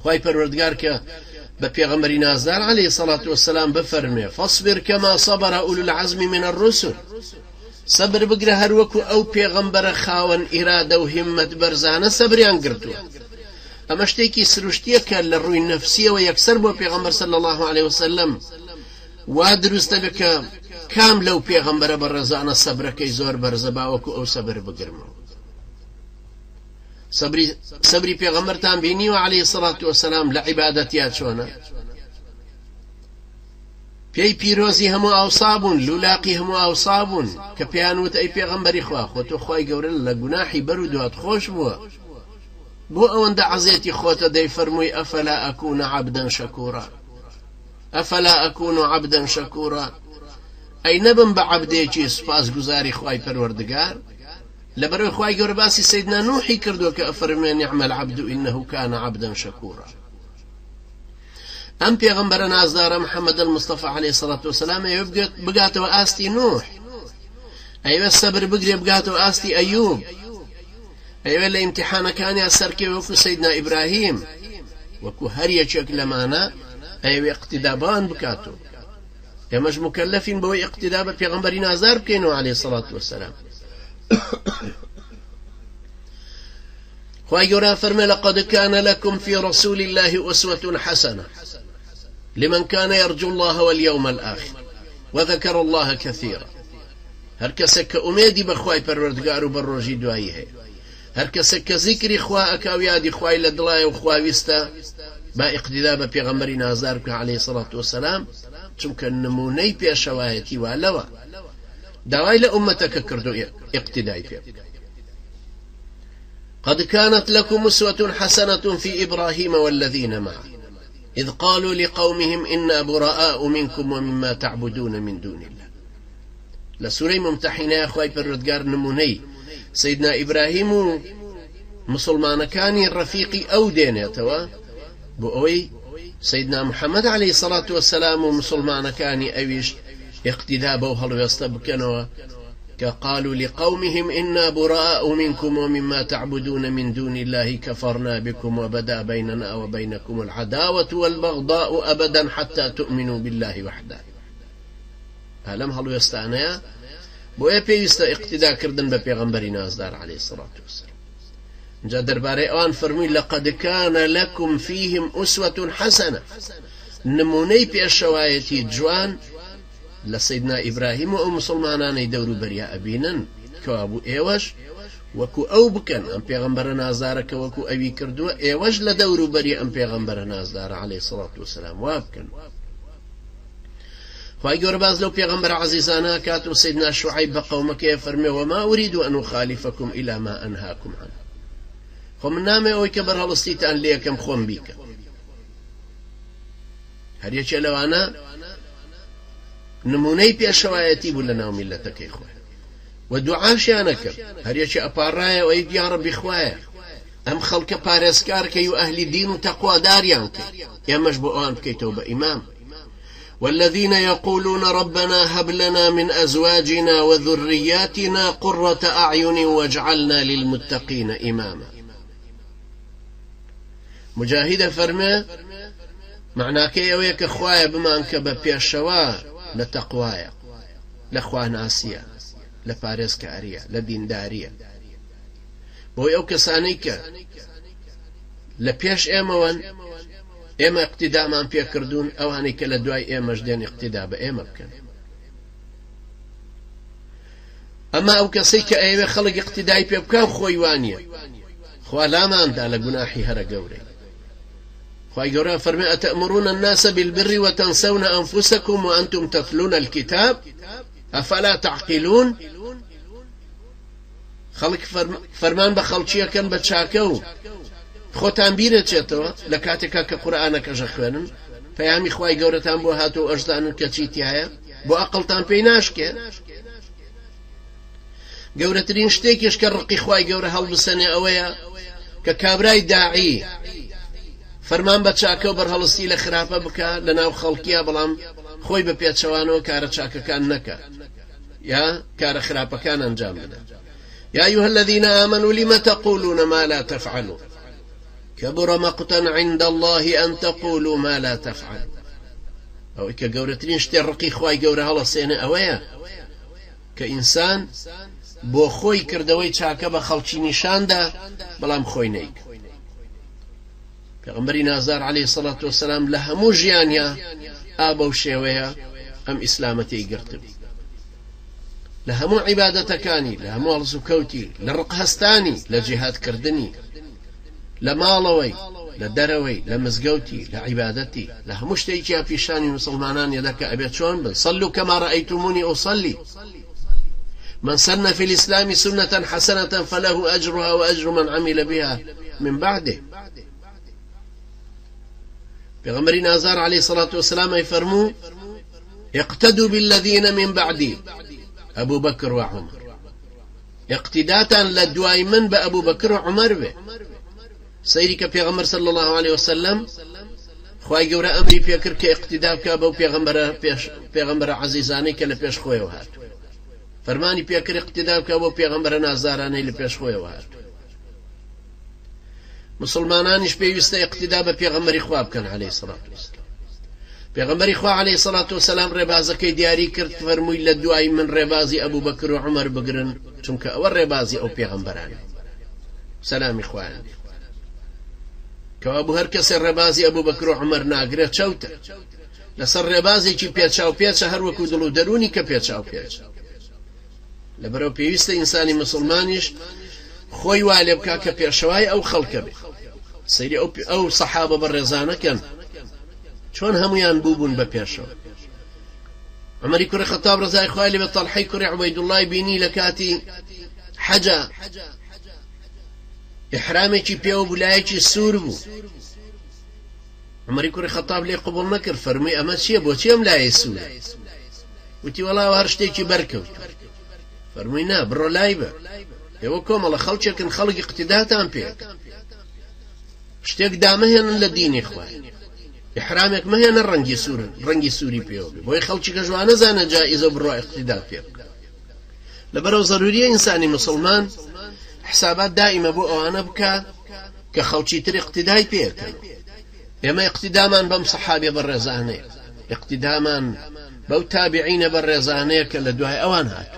خوای پەروەردگار کە بە پێغەمبەری نازدار عليه الصلاة والسلام بفەرمێ فاصبر كما صبر أولو العزم من الرسل سبر بگرە هەروەکو ئەو پێغەمبەرە خاوەن ئیرادە و هیممەت بەرزانە سەبریان گرتووە. ئەمە شتێکی سروشتیە کە لە ڕووی نەفسیەوە یەکسەر بۆ پێغەمبەر صلی الله عليه وسلم وا دروستە بێ کە کام لەو پێغەمبەرە بەڕێزانە سەبرەکەی زۆر بەرزە باوەکو ئەو سەبر بگرمەوە. سەبری پێغەمبەرتان بینیوە عليه الصلاة والسلام لە عیبادەتیا چۆنە؟ پێی پیرۆزی هەموو ئاوسا بوون، لولاقی هەموو ئاوسا بوون کە پێیان وت ئەی پێغەمبەری خوا خۆ تۆ خوای گەورە لە گوناحی بەر و دوات خۆش بووە بۆ ئەوەندە عەزێتی خۆتە دەیفەرمووی ئەفەلا ئەکون عەبدەن شەکوورا ئەفەلا ئەکون عەبدەن شەکوورا ئەی نەبم بە عەبدێکی سوپاسگوزاری خوای پەروەردگار لەبەرەوەی خوای گەورە باسی سەیدنا نوحی کردووە کە ئەفەرمێ نعم العەبد إنه كان عەبدەن شەکوورا. ئەم پێغەمبەرە نازدارە محەممەد المستەفا عليه الصلاة والسلام ئەوێ بگاتەوە ئاستی نوح، ئەوێ سەبر بگرێ بگاتەوە ئاستی ئەیوب، ئەوێ لە ئیمتیحانەکانیان سەرکەوێ وەکو سەیدنا ئیبراهیم، وەکو هەر یەکێک لەمانە ئەوێ اقتیدابان بکاتەوە. ئێمەش مکەلەفین بەوەی اقتیدا بە پێغەمبەری نازدار بکەینەوە عليه الصلاة والسلام. خوای گەورە فەرمێ لقد كان لكم في رسول الله أسوة حسنة لمن كان يرجو الله واليوم الآخر وذكر الله كثيرا. هر کەسێک کە ئومێدی بە خوای پەروەردگار و بە ڕۆژی دوایی هەیە، هەر کەسێک کە زیکری خوا ئەکا و یادی خوای لە دڵایە و خواویستە با اقتدا بە پێغەمبەری نازدار بکە عليه الصلاة والسلام، چونکە نمونەی پێشەوایەتی وا لەوە داوای لە ئومەتەکە کردو اقتدای پێ. قد كانت لكم أسوة حسنة في إبراهيم والذين معه إذ قالوا لقومهم إنا براء منكم ومما تعبدون من دون الله. لسورة ممتحنة يا أخوي پروردگار نموني سيدنا إبراهيم مسلمان كان رفيقي أو دينيتوا بأوي سيدنا محمد عليه الصلاة والسلام مسلمان كان أويش اقتداء بوهل ويستبكنوا قالوا لقومهم إنا براء منكم ومما تعبدون من دون الله كفرنا بكم وبدا بيننا وبينكم العداوة والبغضاء أبدا حتى تؤمنوا بالله وحده. هلم هلو يستعنى بويا بيستا اقتداء كردن ببيغمبري نازدار عليه الصلاة والسلام. جا درباري اوان فرمي لقد كان لكم فيهم أسوة حسنة نموني بيشوايتي جوان لسيدنا إبراهيم و مسلمانان دورو بريا أبينن كوابو إيوش وكو أو بكن أم پیغمبر نازدارك وكو أبي كردو إيوش لدورو بريا أم پیغمبر نازدار عليه الصلاة والسلام وابكن. خواهي قرباز لو پیغمبر عزيزانا كاتو سيدنا شعيب بقومك يفرمي وما أريد أن أخالفكم إلى ما أنهاكم عنه. خو من نامي أوي كبر هلستيتان ليكم خون بيك هر يچه لوانا نمونەی پێشەوایەتی بوو لە ناو میلەتەکەی خۆی و دوعاشیان نەکرد هەر یەکێ ئەپاڕایە و ئەی یا ڕەبی خوایە ئەم خەڵکە پارێزکارکەی و ئەهلی دین و تەقواداریان کرد ئێمەش بۆ ئەوان بکەیتەوە بە ئیمام. والذين يقولون ربنا هب لنا من أزواجنا وذرياتنا قرة أعين واجعلنا للمتقين إماما. مجاهد فرمى معناك يويك خوايا بمانك ببيشوا لتقوايا لخوا ناسيا لباريسكاريا لدينداريا بوي او كسانيك لبيش ايموان ايما اقتداء من بيكردون او هنيك لدواي ايما جدين اقتداء بايما بكن. اما او كسيك ايما خلق اقتداء بيبكان خويوانيا خوا لا ما انت على قناحي هرا قوري. خواهي قرآن فرمي أتأمرون الناس بالبر وتنسون أنفسكم وأنتم تتلون الكتاب أفلا تعقلون. خلق فرمان بخلشية كان بتشاكو خوتان بيرة چێتەوە لە کاتێکا کە قورئانەکەژە خوێنن پەیامی خوای گەورەتان بۆ هاتووە ئەژدانن کە چیتی هەیە بۆ ئەقڵتان پێی ناشکێ. گەورەترین شتێکیش کە ڕقی خوای گەورە هەڵبسەنێ ئەوەیە کە کابرای داعی فەرمان بە چاکە و بەرهەڵستی لە خراپە بکە لە ناو خەڵکیە بەڵام خۆی بە پێچەوانەوە کارە چاکەکان نەکە یا کارە خراپەکان ئەنجام بدە. يا أيها الذين آمنوا لم تقولون ما لا تفعلون. كبر مقتا عند الله أن تقولوا ما لا تفعل. أو إكا قورترين شترقي خواي قورة هلا سينا أويا كإنسان بۆ خۆی کردەوەی چاکە بە خەڵکی نیشاندا بەڵام خۆی نەیک. پێغەمبەری نازار عەلەیهی سەڵات وەسەلام لە هەموو ژیانیا ئابە و شێوەیە ئەم ئیسلامەتی گرتبوو، لە هەموو عیبادەتەکانی، لە هەموو هەڵس و کەوتی، لە ڕقهەستانی، لە جیهادکردنی، لە ماڵەوەی، لە دەرەوەی، لە مزگەوتی، لە عیبادەتی، لە هەموو شتێکیا پیشانی مسلمانان یەدەکە ئەبێت چۆن بن. صلوا كما رأيتموني أصلي من سن في الإسلام سنة حسنة فله أجرها وأجر من عمل بها من بعده. پیغمبر نازار عليه الصلاة والسلام يفرمو اقتدوا بالذين من بعدي أبو بكر وعمر، اقتداتا لدواي من بأبو بكر وعمر به. سيرك پیغمبر صلى الله عليه وسلم خواهي قورا أمري بيكر كاقتداء كابو پیغمبر عزيزاني كلا پیش خوي وهات، فرماني بيكر اقتداء كابو پیغمبر نازاراني لپیش خوي وهات. مسلمانانش پێویستە اقتدا بە پێغەمبەری خوا بکەن عەلەیهی سەڵات وەسەلام. پێغەمبەری خوا عەلەیهی سەڵات وەسەلام ڕێبازەکەی دیاری کرد، فەرمووی لە دوای من ڕێبازی ئەبوو بەکر و عومەر بگرن، چونکە ئەوە ڕێبازی ئەو پێغەمبەرانە سەلامی خوایان لێ. کەوا بوو هەر کەسێ ڕێبازی ئەبوو بەکر و عومەر ناگرێت چەوتە لەسەر ڕێبازێکی پێچاو پێچە، هەروەکو دڵ و دەرونی کە پێچاو پێچە. لەبەرەوە پێویستە ئینسانی مسلمانیش خۆی وا لێ بکا کە پێشەوای ئەو خەڵکە بێ. سەیری ئەو سەحابە بەڕێزانەکەن چۆن هەمویان بووبوون بە پێشەوە. عومەری کوڕی خەتاب ڕەزای خوای لێ بێ تەڵحەی کوڕی عوبەیدوڵڵای بینی لە کاتی حەجە ئیحرامێکی پێوە بوو، لایەکی سوور بوو. عومەری کوڕی خەتاب لێ قبوڵ نەکرد، فەرمووی ئەمە چییە، بۆچی ئەم لایە سوورە؟ وتی وەڵاوە هەر شتێکی بەرکەوت. فەرمووی نا، بڕۆ لای بە، ئێوە کۆمەڵە خەڵکێکن، خەڵکی اقتداتان پێک، شتێک دامەهێنن لە دینی خوای، ئیحرامێک مەهێنە ڕەنگی سووری پێوە بێ، بۆی خەڵکی کە جوان نەزانە جائیزە بڕۆ اقتدا پێ بکە. لەبەرەوە زەروریە ئینسانی مسلمان حسابات دائیمە بۆ ئەوانە بکە کە خەڵکی تر اقتدای پێکەن. ئێمە اقتدامان بەم سەحابێ بەڕێزانەیە، اقتدامان بەو تابعینە بەڕێزانەیە کە لە دوای ئەوان هاتوون.